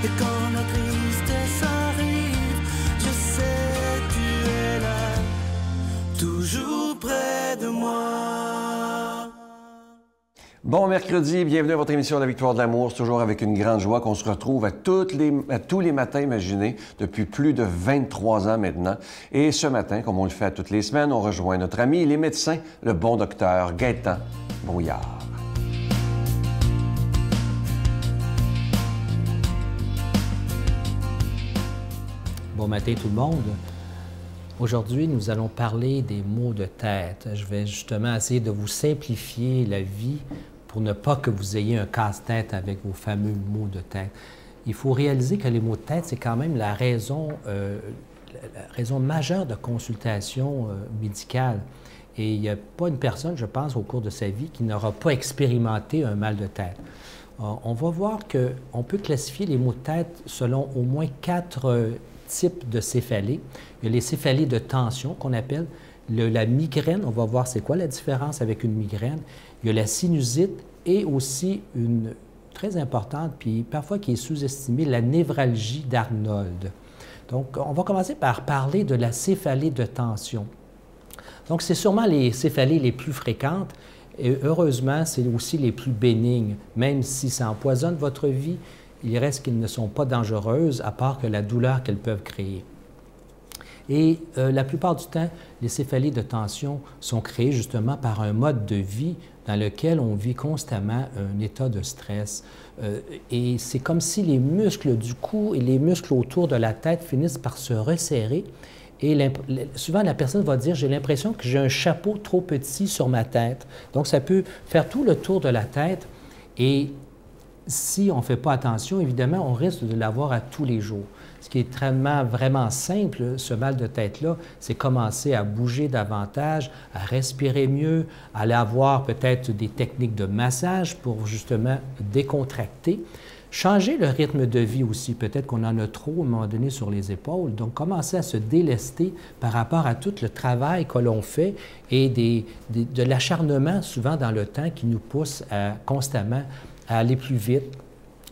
Et quand la tristesse arrive, je sais tu es là, toujours près de moi. Bon mercredi, bienvenue à votre émission La Victoire de l'amour. C'est toujours avec une grande joie qu'on se retrouve à tous les matins, imaginez, depuis plus de 23 ans maintenant. Et ce matin, comme on le fait à toutes les semaines, on rejoint notre ami, les médecins, le bon docteur Gaétan Brouillard. Bon matin tout le monde. Aujourd'hui, nous allons parler des maux de tête. Je vais justement essayer de vous simplifier la vie pour ne pas que vous ayez un casse-tête avec vos fameux maux de tête. Il faut réaliser que les maux de tête, c'est quand même la raison majeure de consultation médicale. Et il n'y a pas une personne, je pense, au cours de sa vie qui n'aura pas expérimenté un mal de tête. On va voir qu'on peut classifier les maux de tête selon au moins 4 types de céphalées. Il y a les céphalées de tension qu'on appelle, la migraine, on va voir c'est quoi la différence avec une migraine. Il y a la sinusite et aussi une très importante, puis parfois qui est sous-estimée, la névralgie d'Arnold. Donc, on va commencer par parler de la céphalée de tension. Donc, c'est sûrement les céphalées les plus fréquentes et heureusement, c'est aussi les plus bénignes. Même si ça empoisonne votre vie, il reste qu'elles ne sont pas dangereuses, à part que la douleur qu'elles peuvent créer. Et la plupart du temps, les céphalées de tension sont créées justement par un mode de vie dans lequel on vit constamment un état de stress. Et c'est comme si les muscles du cou et les muscles autour de la tête finissent par se resserrer. Et souvent, la personne va dire « j'ai l'impression que j'ai un chapeau trop petit sur ma tête ». Donc, ça peut faire tout le tour de la tête et si on ne fait pas attention, évidemment, on risque de l'avoir à tous les jours. Ce qui est vraiment simple, ce mal de tête-là, c'est commencer à bouger davantage, à respirer mieux, à aller avoir peut-être des techniques de massage pour justement décontracter. Changer le rythme de vie aussi, peut-être qu'on en a trop à un moment donné sur les épaules, donc commencer à se délester par rapport à tout le travail que l'on fait et de l'acharnement souvent dans le temps qui nous pousse constamment à aller plus vite.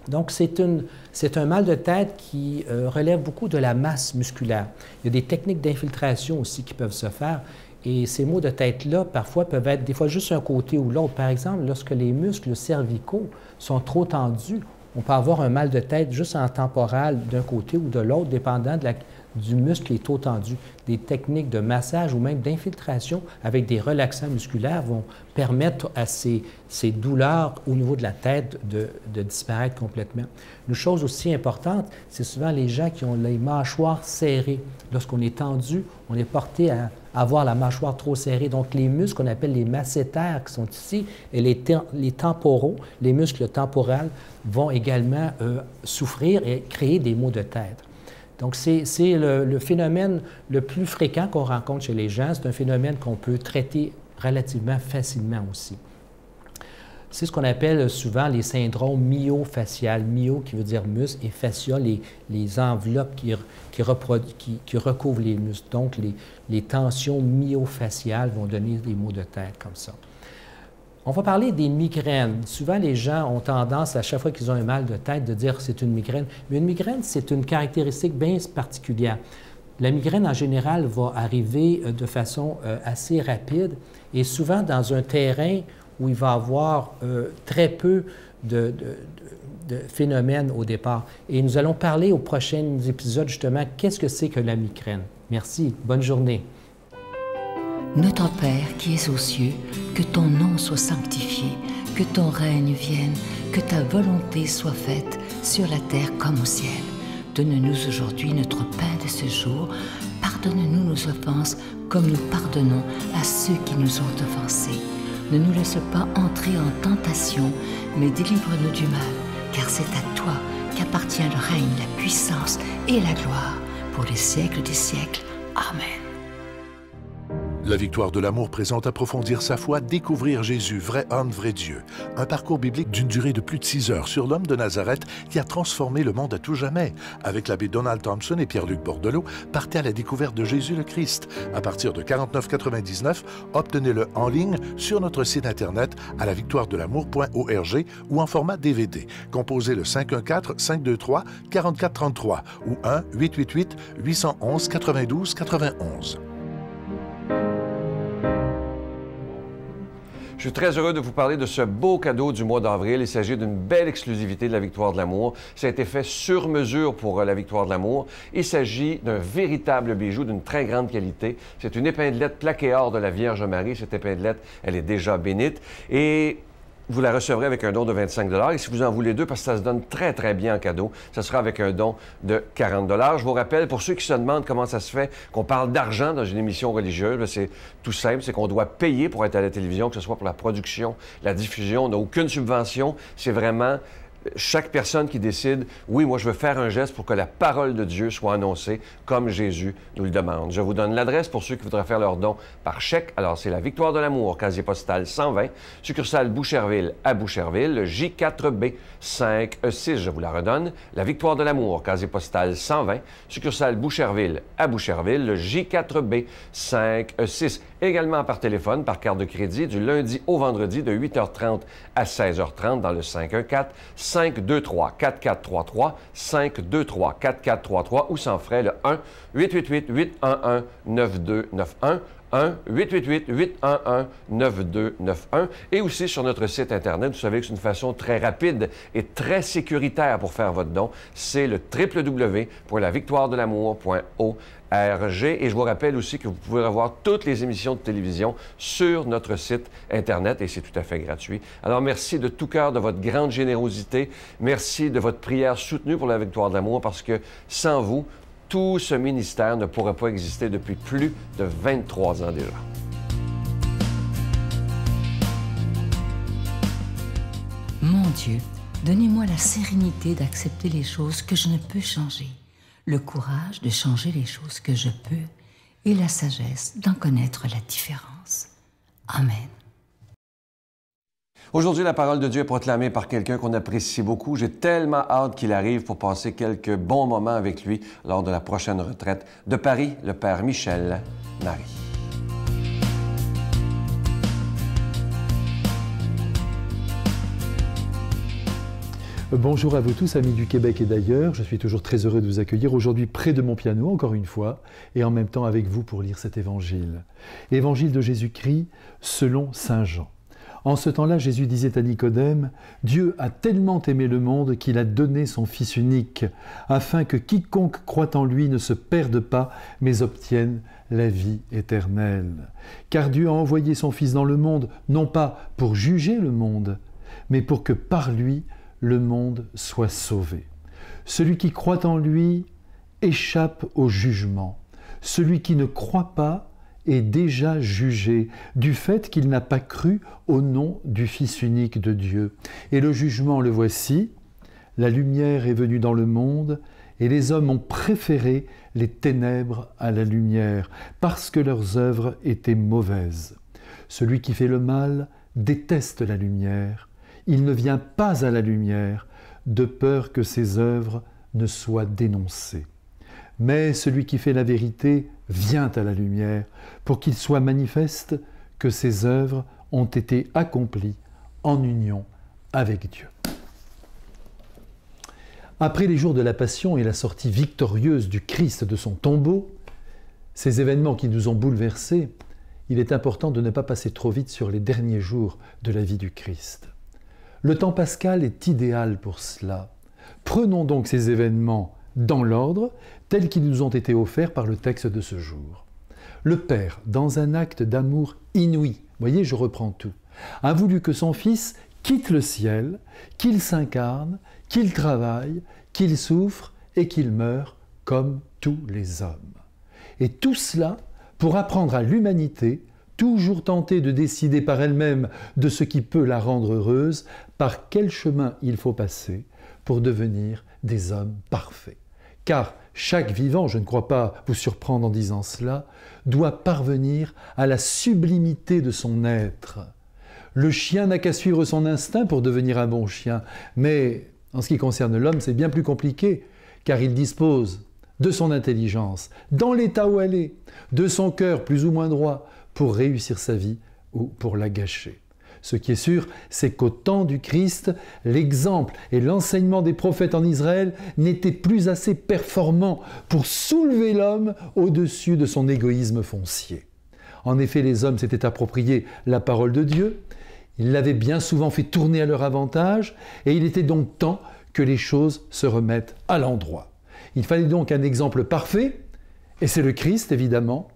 Donc, c'est un mal de tête qui relève beaucoup de la masse musculaire. Il y a des techniques d'infiltration aussi qui peuvent se faire. Et ces maux de tête-là, parfois, peuvent être des fois juste un côté ou l'autre. Par exemple, lorsque les muscles cervicaux sont trop tendus, on peut avoir un mal de tête juste en temporal d'un côté ou de l'autre, dépendant du muscle qui est trop tendu. Des techniques de massage ou même d'infiltration avec des relaxants musculaires vont permettre à ces douleurs au niveau de la tête de disparaître complètement. Une chose aussi importante, c'est souvent les gens qui ont les mâchoires serrées. Lorsqu'on est tendu, on est porté à avoir la mâchoire trop serrée. Donc, les muscles qu'on appelle les masséters qui sont ici et les temporaux, les muscles temporaux vont également souffrir et créer des maux de tête. Donc, c'est le phénomène le plus fréquent qu'on rencontre chez les gens. C'est un phénomène qu'on peut traiter relativement facilement aussi. C'est ce qu'on appelle souvent les syndromes myofasciales. Myo qui veut dire muscle et fascia, les enveloppes qui recouvrent les muscles. Donc, les tensions myofasciales vont donner des maux de tête comme ça. On va parler des migraines. Souvent, les gens ont tendance, à chaque fois qu'ils ont un mal de tête, de dire que c'est une migraine. Mais une migraine, c'est une caractéristique bien particulière. La migraine, en général, va arriver de façon assez rapide et souvent dans un terrain où il va y avoir très peu de phénomènes au départ. Et nous allons parler aux prochains épisodes, justement, qu'est-ce que c'est que la migraine. Merci. Bonne journée. Notre Père qui es aux cieux, que ton nom soit sanctifié, que ton règne vienne, que ta volonté soit faite sur la terre comme au ciel. Donne-nous aujourd'hui notre pain de ce jour. Pardonne-nous nos offenses comme nous pardonnons à ceux qui nous ont offensés. Ne nous laisse pas entrer en tentation, mais délivre-nous du mal, car c'est à toi qu'appartient le règne, la puissance et la gloire pour les siècles des siècles. Amen. La victoire de l'amour présente Approfondir sa foi, découvrir Jésus, vrai homme, vrai Dieu. Un parcours biblique d'une durée de plus de 6 heures sur l'homme de Nazareth qui a transformé le monde à tout jamais. Avec l'abbé Donald Thompson et Pierre-Luc Bordelot, partez à la découverte de Jésus le Christ. À partir de 49,99 $, obtenez-le en ligne sur notre site internet à lavictoiredelamour.org ou en format DVD. Composez le 514-523-4433 ou 1-888-811-92-91. Je suis très heureux de vous parler de ce beau cadeau du mois d'avril. Il s'agit d'une belle exclusivité de la Victoire de l'amour. Ça a été fait sur mesure pour la Victoire de l'amour. Il s'agit d'un véritable bijou d'une très grande qualité. C'est une épinglette plaquée or de la Vierge Marie. Cette épinglette, elle est déjà bénite. Et vous la recevrez avec un don de 25 $. Et si vous en voulez deux, parce que ça se donne très, très bien en cadeau, ça sera avec un don de 40 $. Je vous rappelle, pour ceux qui se demandent comment ça se fait qu'on parle d'argent dans une émission religieuse, c'est tout simple, c'est qu'on doit payer pour être à la télévision, que ce soit pour la production, la diffusion. On n'a aucune subvention. C'est vraiment chaque personne qui décide, oui, moi, je veux faire un geste pour que la parole de Dieu soit annoncée comme Jésus nous le demande. Je vous donne l'adresse pour ceux qui voudraient faire leur don par chèque. Alors, c'est la Victoire de l'amour, casier postal 120, succursale Boucherville à Boucherville, le J4B 5E6. Je vous la redonne. La Victoire de l'amour, casier postal 120, succursale Boucherville à Boucherville, le J4B 5E6. Également par téléphone, par carte de crédit, du lundi au vendredi de 8h30 à 16h30 dans le 514-523-4433, 523-4433 ou sans frais le 1-888-811-9291, 1-888-811-9291 et aussi sur notre site Internet. Vous savez que c'est une façon très rapide et très sécuritaire pour faire votre don. C'est le www.lavictoiredelamour.org. Et je vous rappelle aussi que vous pouvez revoir toutes les émissions de télévision sur notre site Internet et c'est tout à fait gratuit. Alors, merci de tout cœur de votre grande générosité. Merci de votre prière soutenue pour la Victoire de l'amour parce que sans vous, tout ce ministère ne pourrait pas exister depuis plus de 23 ans déjà. Mon Dieu, donnez-moi la sérénité d'accepter les choses que je ne peux changer, le courage de changer les choses que je peux et la sagesse d'en connaître la différence. Amen. Aujourd'hui, la parole de Dieu est proclamée par quelqu'un qu'on apprécie beaucoup. J'ai tellement hâte qu'il arrive pour passer quelques bons moments avec lui lors de la prochaine retraite. De Paris, le Père Michel Marie. Bonjour à vous tous, amis du Québec et d'ailleurs. Je suis toujours très heureux de vous accueillir aujourd'hui près de mon piano, encore une fois, et en même temps avec vous pour lire cet évangile. Évangile de Jésus-Christ selon saint Jean. En ce temps-là, Jésus disait à Nicodème, « Dieu a tellement aimé le monde qu'il a donné son Fils unique, afin que quiconque croit en lui ne se perde pas, mais obtienne la vie éternelle. Car Dieu a envoyé son Fils dans le monde, non pas pour juger le monde, mais pour que par lui, le monde soit sauvé. Celui qui croit en lui échappe au jugement. Celui qui ne croit pas est déjà jugé du fait qu'il n'a pas cru au nom du Fils unique de Dieu. Et le jugement, le voici, la lumière est venue dans le monde, et les hommes ont préféré les ténèbres à la lumière, parce que leurs œuvres étaient mauvaises. Celui qui fait le mal déteste la lumière, il ne vient pas à la lumière, de peur que ses œuvres ne soient dénoncées. Mais celui qui fait la vérité vient à la lumière, pour qu'il soit manifeste que ses œuvres ont été accomplies en union avec Dieu. Après les jours de la Passion et la sortie victorieuse du Christ de son tombeau, ces événements qui nous ont bouleversés, il est important de ne pas passer trop vite sur les derniers jours de la vie du Christ. Le temps pascal est idéal pour cela. Prenons donc ces événements dans l'ordre, tels qu'ils nous ont été offerts par le texte de ce jour. Le Père, dans un acte d'amour inouï, voyez, je reprends tout, a voulu que son Fils quitte le ciel, qu'il s'incarne, qu'il travaille, qu'il souffre et qu'il meure comme tous les hommes. Et tout cela pour apprendre à l'humanité, toujours tentée de décider par elle-même de ce qui peut la rendre heureuse, par quel chemin il faut passer pour devenir des hommes parfaits. car chaque vivant, je ne crois pas vous surprendre en disant cela, doit parvenir à la sublimité de son être. Le chien n'a qu'à suivre son instinct pour devenir un bon chien, mais en ce qui concerne l'homme, c'est bien plus compliqué, car il dispose de son intelligence, dans l'état où elle est, de son cœur plus ou moins droit, pour réussir sa vie ou pour la gâcher. Ce qui est sûr, c'est qu'au temps du Christ, l'exemple et l'enseignement des prophètes en Israël n'étaient plus assez performants pour soulever l'homme au-dessus de son égoïsme foncier. En effet, les hommes s'étaient approprié la parole de Dieu, ils l'avaient bien souvent fait tourner à leur avantage, et il était donc temps que les choses se remettent à l'endroit. Il fallait donc un exemple parfait, et c'est le Christ, évidemment,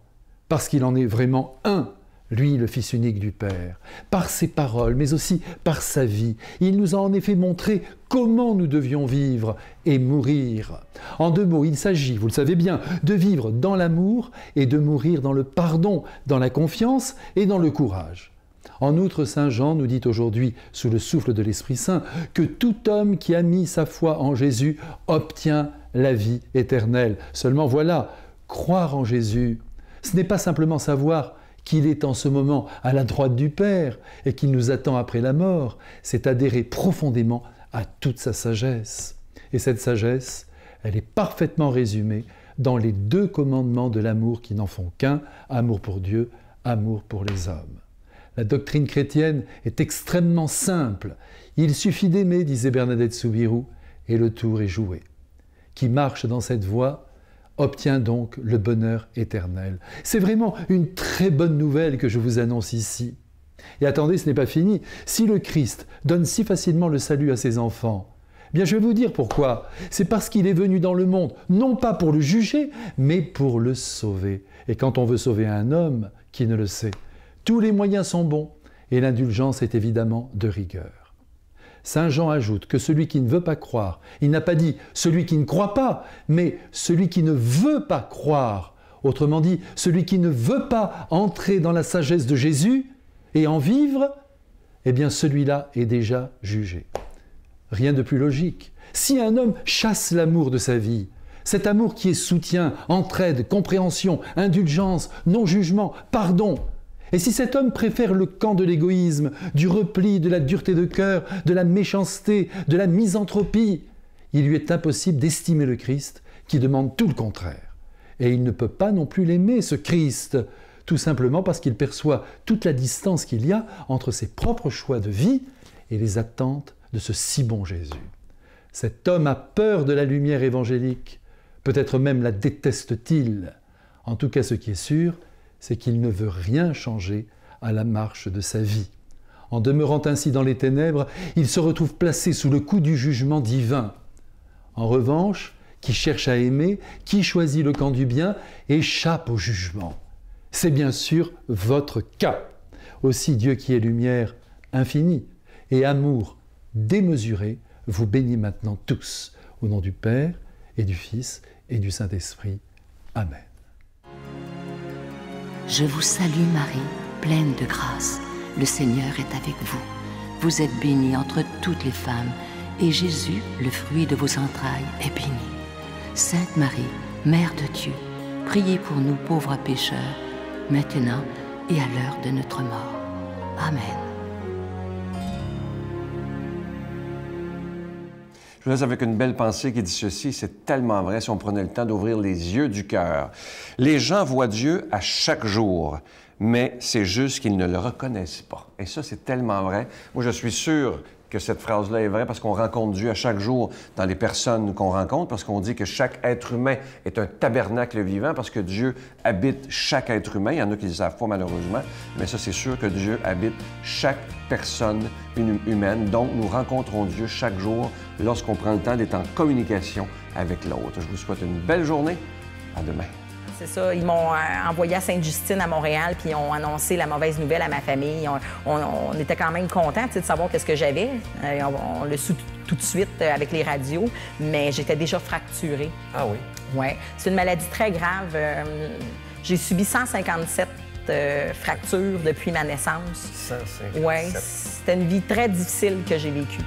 parce qu'il en est vraiment un, lui, le Fils unique du Père. Par ses paroles, mais aussi par sa vie, il nous a en effet montré comment nous devions vivre et mourir. En deux mots, il s'agit, vous le savez bien, de vivre dans l'amour et de mourir dans le pardon, dans la confiance et dans le courage. En outre, saint Jean nous dit aujourd'hui, sous le souffle de l'Esprit Saint, que tout homme qui a mis sa foi en Jésus obtient la vie éternelle. Seulement voilà, croire en Jésus, ce n'est pas simplement savoir qu'il est en ce moment à la droite du Père et qu'il nous attend après la mort, c'est adhérer profondément à toute sa sagesse. Et cette sagesse, elle est parfaitement résumée dans les deux commandements de l'amour qui n'en font qu'un, amour pour Dieu, amour pour les hommes. La doctrine chrétienne est extrêmement simple. Il suffit d'aimer, disait Bernadette Soubirous, et le tour est joué. Qui marche dans cette voie obtient donc le bonheur éternel. C'est vraiment une très bonne nouvelle que je vous annonce ici. Et attendez, ce n'est pas fini. Si le Christ donne si facilement le salut à ses enfants, eh bien je vais vous dire pourquoi. C'est parce qu'il est venu dans le monde, non pas pour le juger, mais pour le sauver. Et quand on veut sauver un homme, qui ne le sait, tous les moyens sont bons, et l'indulgence est évidemment de rigueur. Saint Jean ajoute que celui qui ne veut pas croire, il n'a pas dit celui qui ne croit pas, mais celui qui ne veut pas croire, autrement dit, celui qui ne veut pas entrer dans la sagesse de Jésus et en vivre, eh bien celui-là est déjà jugé. Rien de plus logique. Si un homme chasse l'amour de sa vie, cet amour qui est soutien, entraide, compréhension, indulgence, non-jugement, pardon, et si cet homme préfère le camp de l'égoïsme, du repli, de la dureté de cœur, de la méchanceté, de la misanthropie, il lui est impossible d'estimer le Christ qui demande tout le contraire. Et il ne peut pas non plus l'aimer, ce Christ, tout simplement parce qu'il perçoit toute la distance qu'il y a entre ses propres choix de vie et les attentes de ce si bon Jésus. Cet homme a peur de la lumière évangélique, peut-être même la déteste-t-il. En tout cas, ce qui est sûr, c'est qu'il ne veut rien changer à la marche de sa vie. En demeurant ainsi dans les ténèbres, il se retrouve placé sous le coup du jugement divin. En revanche, qui cherche à aimer, qui choisit le camp du bien, échappe au jugement. C'est bien sûr votre cas. Aussi Dieu qui est lumière infinie et amour démesuré vous bénit maintenant tous, au nom du Père et du Fils et du Saint-Esprit. Amen. Je vous salue Marie, pleine de grâce. Le Seigneur est avec vous. Vous êtes bénie entre toutes les femmes, et Jésus, le fruit de vos entrailles, est béni. Sainte Marie, Mère de Dieu, priez pour nous pauvres pécheurs, maintenant et à l'heure de notre mort. Amen. Je vous laisse avec une belle pensée qui dit ceci, c'est tellement vrai si on prenait le temps d'ouvrir les yeux du cœur. Les gens voient Dieu à chaque jour, mais c'est juste qu'ils ne le reconnaissent pas. Et ça, c'est tellement vrai. Moi, je suis sûr que cette phrase-là est vraie parce qu'on rencontre Dieu à chaque jour dans les personnes qu'on rencontre, parce qu'on dit que chaque être humain est un tabernacle vivant, parce que Dieu habite chaque être humain. Il y en a qui ne le savent pas, malheureusement, mais ça, c'est sûr que Dieu habite chaque personne humaine. Donc, nous rencontrons Dieu chaque jour lorsqu'on prend le temps d'être en communication avec l'autre. Je vous souhaite une belle journée. À demain. C'est ça, ils m'ont envoyé à Sainte-Justine à Montréal, puis ils ont annoncé la mauvaise nouvelle à ma famille. On était quand même contents de savoir qu'est-ce que j'avais. On l'a su tout de suite avec les radios, mais j'étais déjà fracturée. Ah oui? Oui. C'est une maladie très grave. J'ai subi 157 fractures depuis ma naissance. 157? Oui. C'était une vie très difficile que j'ai vécue.